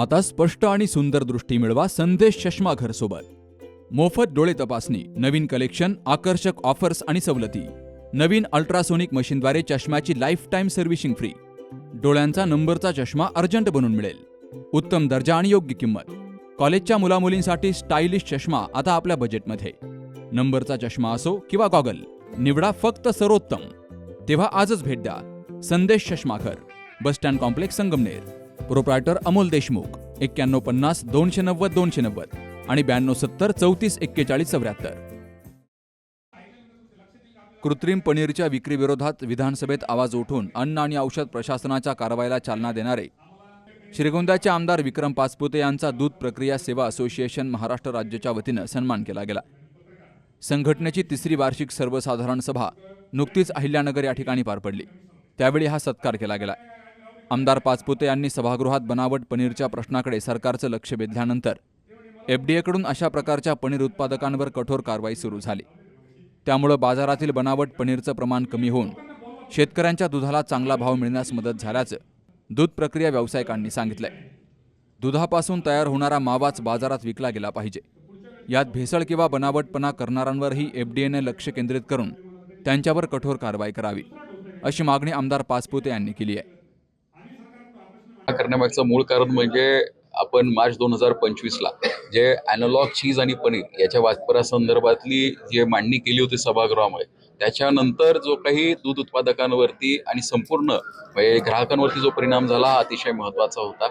आता स्पष्ट आणि सुंदर दृष्टी मिळवा संदेश चष्मा घर सोबत. मोफत डोळे तपासणी, नवीन कलेक्शन, आकर्षक ऑफर्स आणि सवलती. नवीन अल्ट्रासोनिक मशीनद्वारे चष्म्याची लाईफ टाईम सर्व्हिसिंग फ्री. डोळ्यांचा नंबरचा चष्मा अर्जंट बनून मिळेल. उत्तम दर्जा आणि योग्य किंमत. कॉलेजच्या मुलामुलींसाठी स्टायलिश चष्मा आता आपल्या बजेटमध्ये. नंबरचा चष्मा असो किंवा गॉगल, निवडा फक्त सर्वोत्तम. तेव्हा आजच भेट द्या Sandesh Chashmaghar, bus stand complex, Sangamner. Proprietor Amol Deshmukh. 9150 290 290 आणि 9270 34 41 74. कृत्रिम पनीरच्या विक्रीविरोधात विधानसभेत आवाज उठवून अन्न आणि औषध प्रशासनाच्या कारवाईला चालना देणारे श्रीगोंद्याचे आमदार विक्रम पाचपुते यांचा दूध प्रक्रिया सेवा असोसिएशन महाराष्ट्र राज्याच्या वतीनं सन्मान केला गेला. संघटनेची 3री वार्षिक सर्वसाधारण सभा नुकतीच अहिल्यानगर या ठिकाणी पार पडली. त्यावेळी हा सत्कार केला गेला. आमदार पाचपुते यांनी सभागृहात बनावट पनीरच्या प्रश्नाकडे सरकारचं लक्ष वेधल्यानंतर FDA कडून अशा प्रकारच्या पनीर उत्पादकांवर कठोर कारवाई सुरू झाली. त्यामुळे बाजारातील बनावट पनीरचं प्रमाण कमी होऊन शेतकऱ्यांच्या दुधाला चांगला भाव मिळण्यास मदत झाल्याचं दूध प्रक्रिया व्यावसायिकांनी सांगितलंय. दुधापासून तयार होणारा मावाच बाजारात विकला गेला पाहिजे. यात भेसळ किंवा बनावटपणा करणाऱ्यांवरही FDAने लक्ष केंद्रित करून त्यांच्यावर कठोर कारवाई करावी, अशी मागणी आमदार पाचपुते यांनी केली आहे. करण्यामागचं मूळ कारण म्हणजे आपण मार्च 2025ला जे ॲनालॉग चीज आणि पनीर याच्या वापरासंदर्भातली जी मांडणी केली होती सभागृहामध्ये, त्याच्यानंतर जो काही दूध उत्पादकांवरती आणि संपूर्ण ग्राहकांवरती जो परिणाम झाला हा अतिशय महत्त्वाचा होता.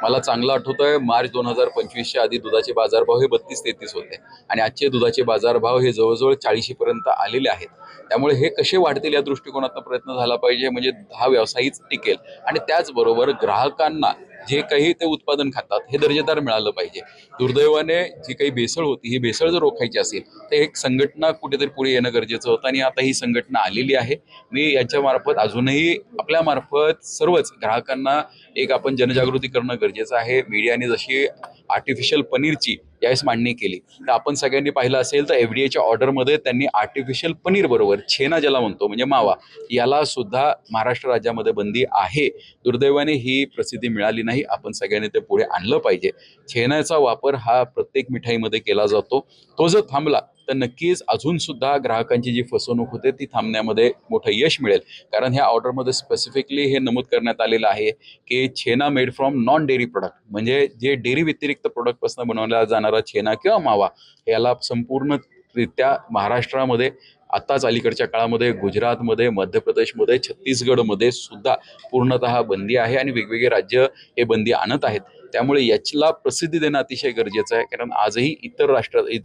मला चांगलं आठवतंय, मार्च 2025च्या आधी दुधाचे बाजारभाव हे 32-33 होते आणि आजचे दुधाचे बाजारभाव हे जवळजवळ 40 पर्यंत आलेले आहेत. त्यामुळे हे कसे वाढतील या दृष्टिकोनातून प्रयत्न झाला पाहिजे, म्हणजे हा व्यवसायच टिकेल आणि त्याचबरोबर ग्राहकांना जे काही ते उत्पादन खातात हे दर्जेदार मिळालं पाहिजे. दुर्दैवाने जी काही भेसळ होती, ही भेसळ जर रोखायची असेल तर एक संघटना कुठेतरी पुढे येणं गरजेचं होतं आणि आता ही संघटना आलेली आहे. मी याच्यामार्फत अजूनही आपल्यामार्फत सर्वच ग्राहकांना एक आपण जनजागृती करणं गरजेचं आहे. मीडियाने जशी आर्टिफिशियल पनीरची यावेळेस मांडणी केली तर आपण सगळ्यांनी पाहिलं असेल तर FDAच्या ऑर्डरमध्ये त्यांनी आर्टिफिशियल पनीर बरोबर छेना ज्याला म्हणतो म्हणजे मावा, याला सुद्धा महाराष्ट्र राज्यामध्ये बंदी आहे. दुर्दैवाने ही प्रसिद्धी मिळाली नाही. आपण सगळ्यांनी ते पुढे आणलं पाहिजे. छेनाचा वापर हा प्रत्येक मिठाईमध्ये केला जातो. तो जर थांबला तर नक्कीच अजून सुद्धा ग्राहकांची जी फसवणूक होते ती थांबण्यामध्ये मोठं यश मिळेल. कारण ह्या ऑर्डरमध्ये स्पेसिफिकली हे नमूद करण्यात आलेलं आहे की chhena made from non dairy product, म्हणजे जे डेअरी व्यतिरिक्त प्रोडक्टपासून बनवला जाणारा छेना किंवा मावा याला संपूर्णरित्या महाराष्ट्रामध्ये आताच अलीकडच्या काळामध्ये गुजरातमध्ये, मध्य प्रदेशमध्ये, छत्तीसगडमध्ये सुद्धा पूर्णतः बंदी आहे आणि वेगवेगळे राज्य हे बंदी आणत आहेत. त्यामुळे याला प्रसिद्धी देणं अतिशय गरजेचं आहे. कारण आजही इतर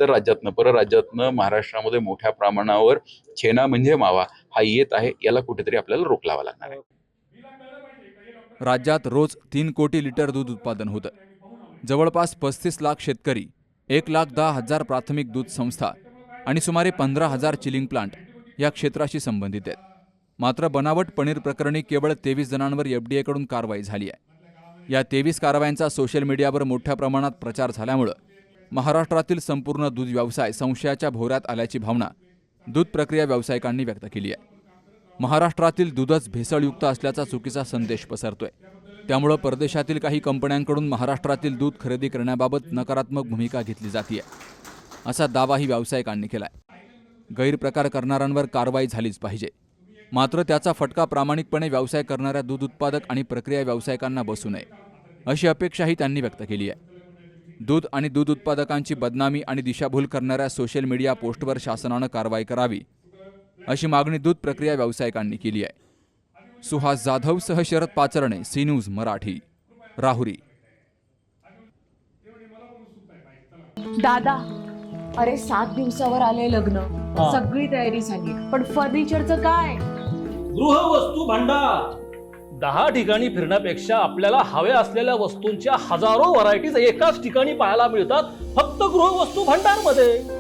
राज्यातनं परराज्यातनं महाराष्ट्रामध्ये मोठ्या प्रमाणावर छेना म्हणजे मावा हा येत आहे. याला कुठेतरी आपल्याला रोख लावा लागणार आहे. राज्यात रोज 3 कोटी लिटर दूध उत्पादन होतं. जवळपास 35 लाख शेतकरी, 1,10,000 प्राथमिक दूध संस्था आणि सुमारे 15,000 चिलिंग प्लांट या क्षेत्राशी संबंधित आहेत. मात्र बनावट पनीर प्रकरणी केवळ 23 जणांवर FDA कडून कारवाई झाली आहे. या 23 कारवायांचा सोशल मीडियावर मोठ्या प्रमाणात प्रचार झाल्यामुळे महाराष्ट्रातील संपूर्ण दूध व्यवसाय संशयाच्या भोवऱ्यात आल्याची भावना दूध प्रक्रिया व्यावसायिकांनी व्यक्त केली आहे. महाराष्ट्रातील दूधच भेसळयुक्त असल्याचा चुकीचा संदेश पसरतोय. त्यामुळे परदेशातील काही कंपन्यांकडून महाराष्ट्रातील दूध खरेदी करण्याबाबत नकारात्मक भूमिका घेतली जाते, असा दावाही व्यावसायिकांनी केलाय. गैरप्रकार करणाऱ्यांवर कारवाई झालीच पाहिजे. मात्र त्याचा फटका प्रामाणिकपणे व्यवसाय करणाऱ्या दूध उत्पादक आणि प्रक्रिया व्यावसायिकांना बसू नये, अशी अपेक्षाही त्यांनी व्यक्त केली आहे. दूध आणि दूध उत्पादकांची बदनामी आणि दिशाभूल करणाऱ्या सोशल मीडिया पोस्टवर शासनानं कारवाई करावी, अशी मागणी दूध प्रक्रिया व्यावसायिकांनी केली आहे. सुहास जाधवसह शरद पाचरणे, सी न्यूज मराठी, राहुरी. दादा, अरे 7 दिवसावर आले लग्न, सगळी तयारी झाली, पण फर्निचरचं काय? गृहवस्तू भांडार 10 ठिकाणी फिरण्यापेक्षा आपल्याला हव्या असलेल्या वस्तूंच्या हजारो व्हरायटीज एकाच ठिकाणी पाहायला मिळतात फक्त गृहवस्तू भांडार मध्ये.